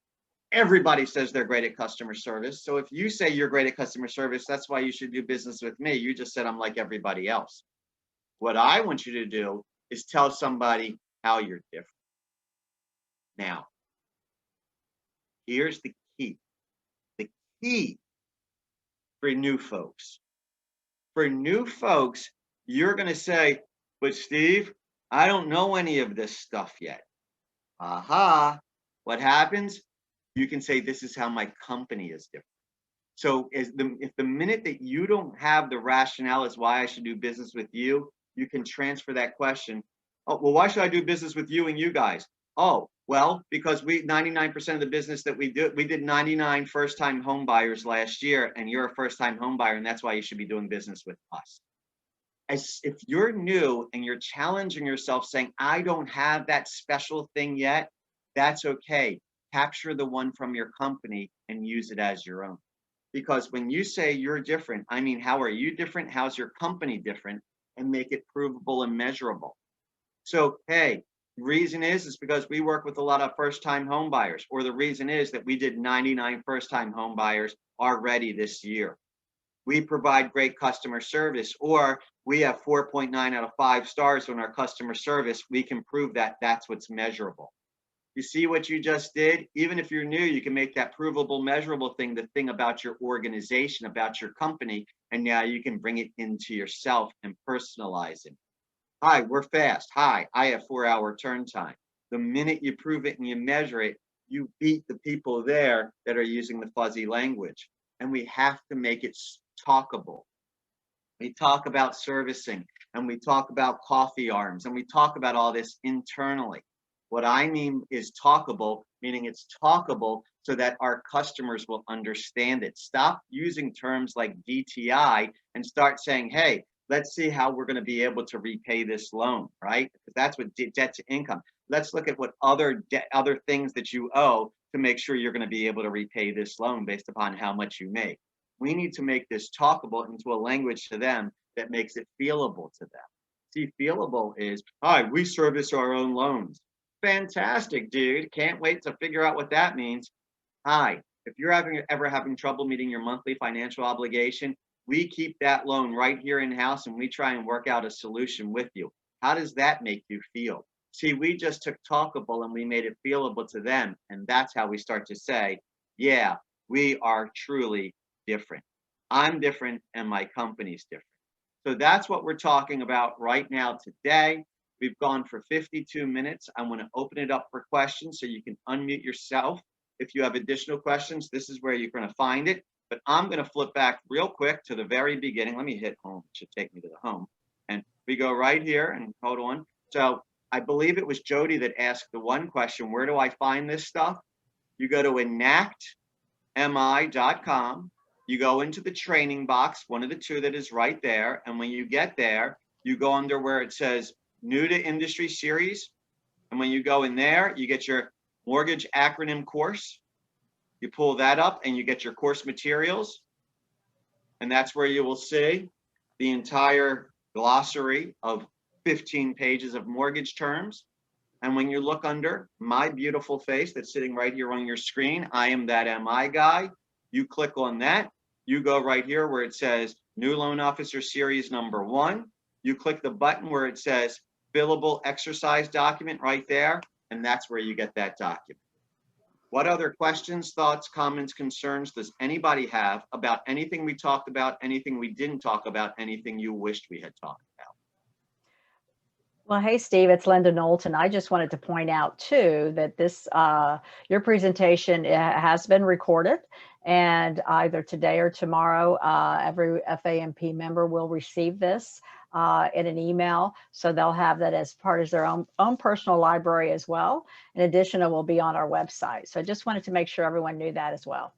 Everybody says they're great at customer service. So if you say you're great at customer service, that's why you should do business with me. You just said I'm like everybody else. What I want you to do is tell somebody how you're different. Now, here's the key. The key for new folks. For new folks, you're going to say, but Steve, I don't know any of this stuff yet. Aha. What happens? You can say, this is how my company is different. So if the minute that you don't have the rationale as why I should do business with you, you can transfer that question. Oh, well, why should I do business with you and you guys? Oh, well, because 99% of the business that we did 99 first-time home buyers last year, and you're a first-time home buyer, and that's why you should be doing business with us. As if you're new and you're challenging yourself saying, I don't have that special thing yet, that's okay. Capture the one from your company and use it as your own. Because when you say you're different, I mean, how are you different? How's your company different? And make it provable and measurable. So, hey, the reason is because we work with a lot of first-time home buyers, or the reason is that we did 99 first-time home buyers already this year. We provide great customer service, or we have 4.9 out of 5 stars on our customer service. We can prove that that's what's measurable. You see what you just did? Even if you're new, you can make that provable, measurable thing the thing about your organization, about your company, and now you can bring it into yourself and personalize it. Hi, we're fast. Hi, I have 4-hour turn time. The minute you prove it and you measure it, you beat the people there that are using the fuzzy language. And we have to make it talkable. We talk about servicing, and we talk about coffee arms, and we talk about all this internally. What I mean is talkable, meaning it's talkable so that our customers will understand it. Stop using terms like DTI and start saying, hey, let's see how we're going to be able to repay this loan, right? Because that's what debt to income. Let's look at what other things that you owe to make sure you're going to be able to repay this loan based upon how much you make. We need to make this talkable into a language to them that makes it feelable to them. See, feelable is, hi, we service our own loans. Fantastic, dude. Can't wait to figure out what that means. Hi, If you're ever having trouble meeting your monthly financial obligation, we keep that loan right here in-house and we try and work out a solution with you. How does that make you feel? See, we just took talkable and we made it feelable to them. And that's how we start to say, yeah, we are truly different. I'm different and my company's different. So that's what we're talking about right now today. We've gone for 52 minutes. I want to open it up for questions so you can unmute yourself. If you have additional questions, this is where you're going to find it. But I'm going to flip back real quick to the very beginning. Let me hit home. It should take me to the home. And we go right here and hold on. So I believe it was Jody that asked the one question, where do I find this stuff? You go to enactmi.com. You go into the training box, one of the two that is right there. And when you get there, you go under where it says new to industry series. And when you go in there, you get your mortgage acronym course. You pull that up and you get your course materials. And that's where you will see the entire glossary of 15 pages of mortgage terms. And when you look under my beautiful face that's sitting right here on your screen, I am that MI guy. You click on that. You go right here where it says new loan officer series number 1. You click the button where it says fillable exercise document right there. And that's where you get that document. What other questions, thoughts, comments, concerns does anybody have about anything we talked about, anything we didn't talk about, anything you wished we had talked about? Well, hey, Steve, it's Linda Knowlton. I just wanted to point out, too, that this your presentation has been recorded, and either today or tomorrow, every FAMP member will receive this in an email. So they'll have that as part of their own personal library as well. In addition, it will be on our website. So I just wanted to make sure everyone knew that as well.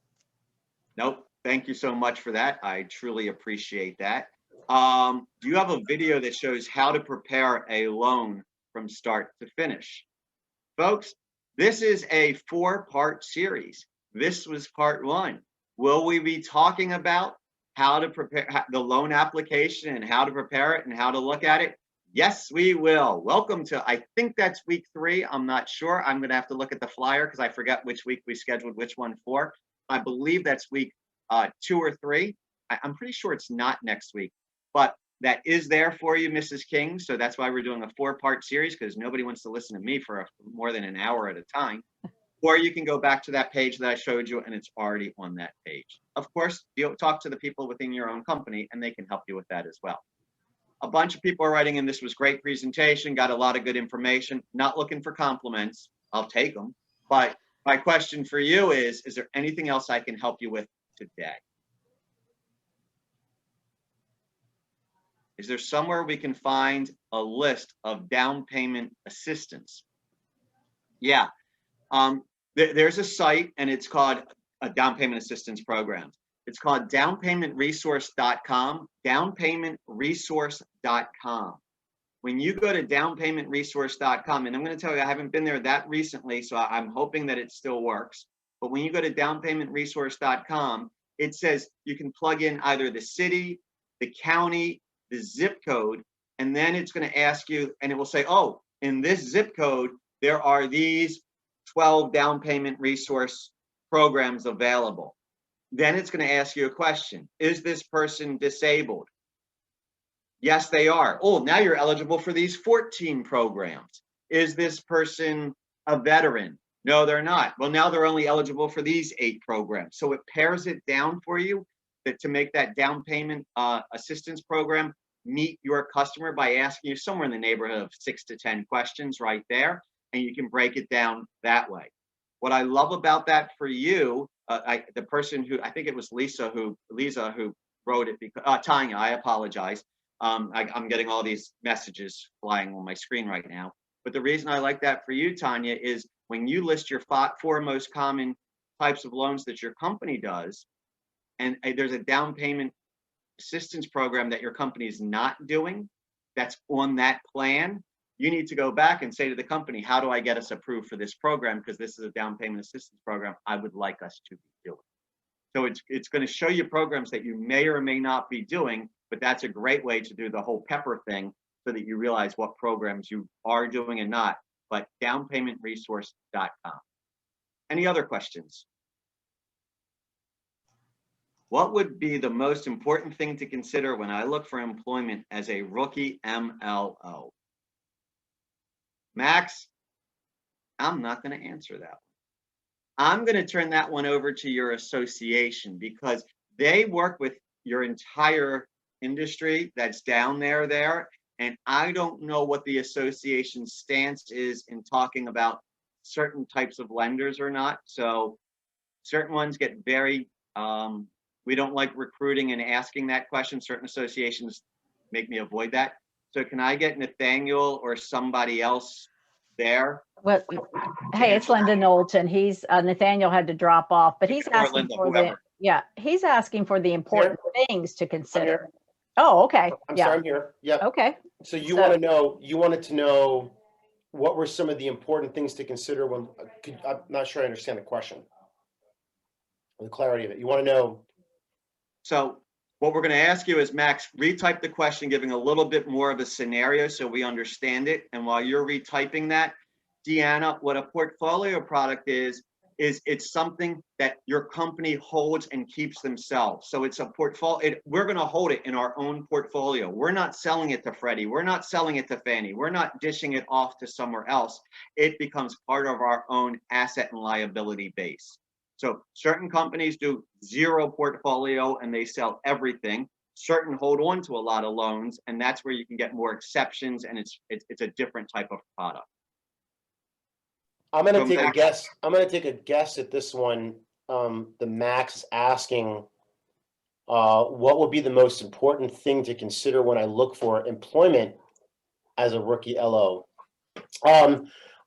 Nope. Thank you so much for that. I truly appreciate that. Do you have a video that shows how to prepare a loan from start to finish? Folks, this is a 4-part series. This was part 1. Will we be talking about how to prepare the loan application and how to prepare it and how to look at it? Yes, we will. Welcome to, I think that's week 3. I'm not sure. I'm going to have to look at the flyer because I forgot which week we scheduled which one for. I believe that's week 2 or 3. I'm pretty sure it's not next week. But that is there for you, Mrs. King. So that's why we're doing a 4-part series, because nobody wants to listen to me for more than an hour at a time. Or you can go back to that page that I showed you and it's already on that page. Of course, you'll talk to the people within your own company and they can help you with that as well. A bunch of people are writing in, this was great presentation, got a lot of good information, not looking for compliments. I'll take them. But my question for you is there anything else I can help you with today? Is there somewhere we can find a list of down payment assistance? Yeah, there's a site and it's called a down payment assistance program. It's called downpaymentresource.com, downpaymentresource.com. When you go to downpaymentresource.com, and I'm going to tell you, I haven't been there that recently, so I'm hoping that it still works. But when you go to downpaymentresource.com, it says you can plug in either the city, the county, the zip code, and then it's going to ask you, and it will say, oh, in this zip code, there are these 12 down payment resource programs available. Then it's going to ask you a question. Is this person disabled? Yes, they are. Oh, now you're eligible for these 14 programs. Is this person a veteran? No, they're not. Well, now they're only eligible for these 8 programs. So it pares it down for you to make that down payment assistance program meet your customer by asking you somewhere in the neighborhood of 6 to 10 questions right there, and you can break it down that way. What I love about that for you, the person who, I think it was Lisa who wrote it, because, Tanya, I apologize. I'm getting all these messages flying on my screen right now. But the reason I like that for you, Tanya, is when you list your 4 most common types of loans that your company does, and there's a down payment assistance program that your company is not doing, that's on that plan, you need to go back and say to the company, how do I get us approved for this program? Because this is a down payment assistance program I would like us to be doing. So it's going to show you programs that you may or may not be doing, but that's a great way to do the whole pepper thing so that you realize what programs you are doing and not, but downpaymentresource.com. Any other questions? What would be the most important thing to consider when I look for employment as a rookie MLO? Max, I'm not going to answer that. I'm going to turn that one over to your association because they work with your entire industry that's down there. And I don't know what the association's stance is in talking about certain types of lenders or not. So certain ones get very, we don't like recruiting and asking that question. Certain associations make me avoid that. So can I get Nathaniel or somebody else there? Well, hey, it's Linda Knowlton. He's Nathaniel had to drop off, but he's Or asking Linda, for the whoever. he's asking for the important things to I'm consider. here. Oh, okay. I'm Yeah. sorry, I'm here. Yep. Okay. So you So- wanted to know what were some of the important things to consider when, I'm not sure I understand the question. The clarity of it. You want to know, So what we're going to ask you is, Max, retype the question, giving a little bit more of a scenario so we understand it. And while you're retyping that, Deanna, what a portfolio product is it's something that your company holds and keeps themselves. So it's a portfolio. We're going to hold it in our own portfolio. We're not selling it to Freddie. We're not selling it to Fannie. We're not dishing it off to somewhere else. It becomes part of our own asset and liability base. So certain companies do zero portfolio and they sell everything. Certain hold on to a lot of loans, and that's where you can get more exceptions, and it's a different type of product. I'm going to So take a Max- guess. I'm going to take a guess at this one. The Max is asking, what would be the most important thing to consider when I look for employment as a rookie LO?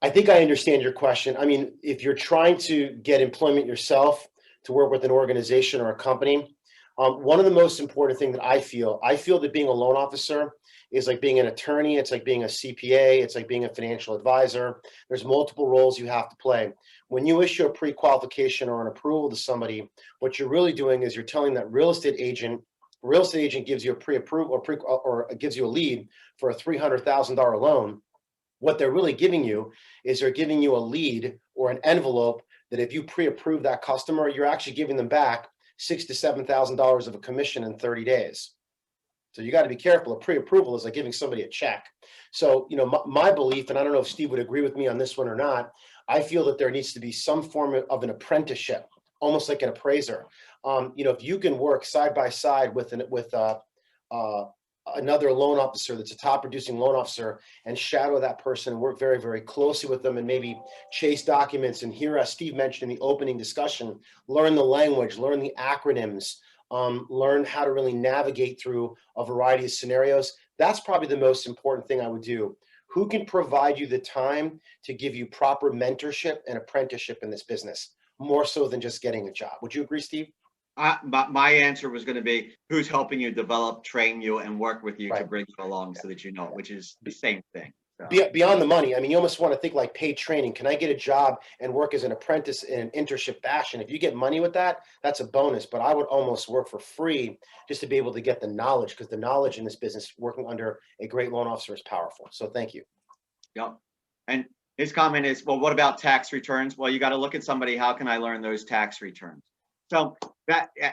I think I understand your question. I mean, if you're trying to get employment yourself to work with an organization or a company, one of the most important things that I feel that being a loan officer is like being an attorney. It's like being a CPA. It's like being a financial advisor. There's multiple roles you have to play. When you issue a pre-qualification or an approval to somebody, what you're really doing is you're telling that real estate agent gives you a pre-approval or gives you a lead for a $300,000 loan. What they're really giving you is they're giving you a lead or an envelope that if you pre-approve that customer, you're actually giving them back $6,000 to $7,000 of a commission in 30 days. So you got to be careful. A pre-approval is like giving somebody a check. So, my belief, and I don't know if Steve would agree with me on this one or not, I feel that there needs to be some form of an apprenticeship, almost like an appraiser. If you can work side by side with another loan officer that's a top producing loan officer and shadow that person and work very, very closely with them and maybe chase documents and hear, as Steve mentioned in the opening discussion, learn the language, learn the acronyms, learn how to really navigate through a variety of scenarios. That's probably the most important thing I would do. Who can provide you the time to give you proper mentorship and apprenticeship in this business, more so than just getting a job? Would you agree, Steve? My answer was going to be who's helping you develop, train you, and work with you to Right. bring you along so that you know, which is the same thing. So, Beyond the money, I mean, you almost want to think like paid training. Can I get a job and work as an apprentice in an internship fashion? If you get money with that, that's a bonus. But I would almost work for free just to be able to get the knowledge, because the knowledge in this business, working under a great loan officer, is powerful. So thank you. Yep. And his comment is, well, what about tax returns? Well, you got to look at somebody. How can I learn those tax returns? So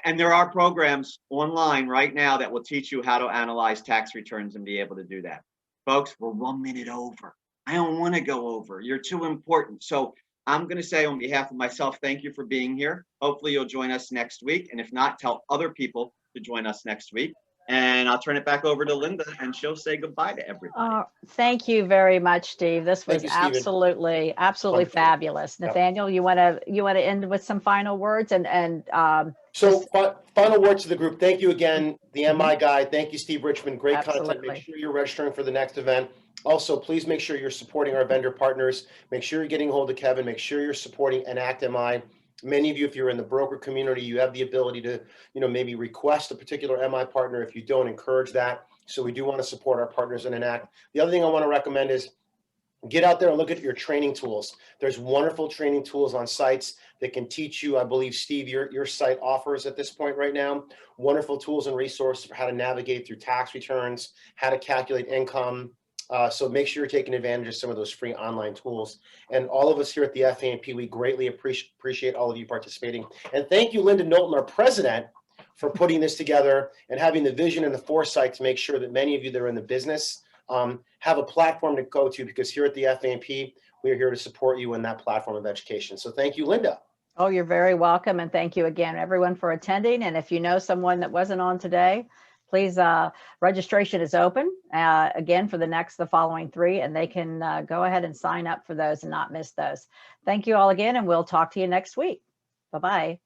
and there are programs online right now that will teach you how to analyze tax returns and be able to do that. Folks, we're 1 minute over. I don't want to go over. You're too important. So I'm going to say on behalf of myself, thank you for being here. Hopefully you'll join us next week. And if not, tell other people to join us next week. And I'll turn it back over to Linda and she'll say goodbye to everybody. Thank you very much, Steve. This was Thank you, Stephen. absolutely Wonderful. fabulous. Yep. Nathaniel, you want to end with some final words So final words to the group. Thank you again, the MI guy. Thank you, Steve Richmond. Great content. Absolutely. Make sure you're registering for the next event. Also, please make sure you're supporting our vendor partners. Make sure you're getting a hold of Kevin. Make sure you're supporting Enact MI. Many of you, if you're in the broker community, you have the ability to, maybe request a particular MI partner. If you don't, encourage that. So we do want to support our partners in Enact. The other thing I want to recommend is get out there and look at your training tools. There's wonderful training tools on sites that can teach you. I believe, Steve, your site offers at this point right now, wonderful tools and resources for how to navigate through tax returns, how to calculate income. So make sure you're taking advantage of some of those free online tools. And all of us here at the FAMP, we greatly appreciate all of you participating. And thank you, Linda Knowlton, our president, for putting this together and having the vision and the foresight to make sure that many of you that are in the business have a platform to go to, because here at the FAMP, we are here to support you in that platform of education. So thank you, Linda. Oh, you're very welcome. And thank you again, everyone, for attending. And if you know someone that wasn't on today, please, registration is open again for the following 3, and they can go ahead and sign up for those and not miss those. Thank you all again, and we'll talk to you next week. Bye-bye.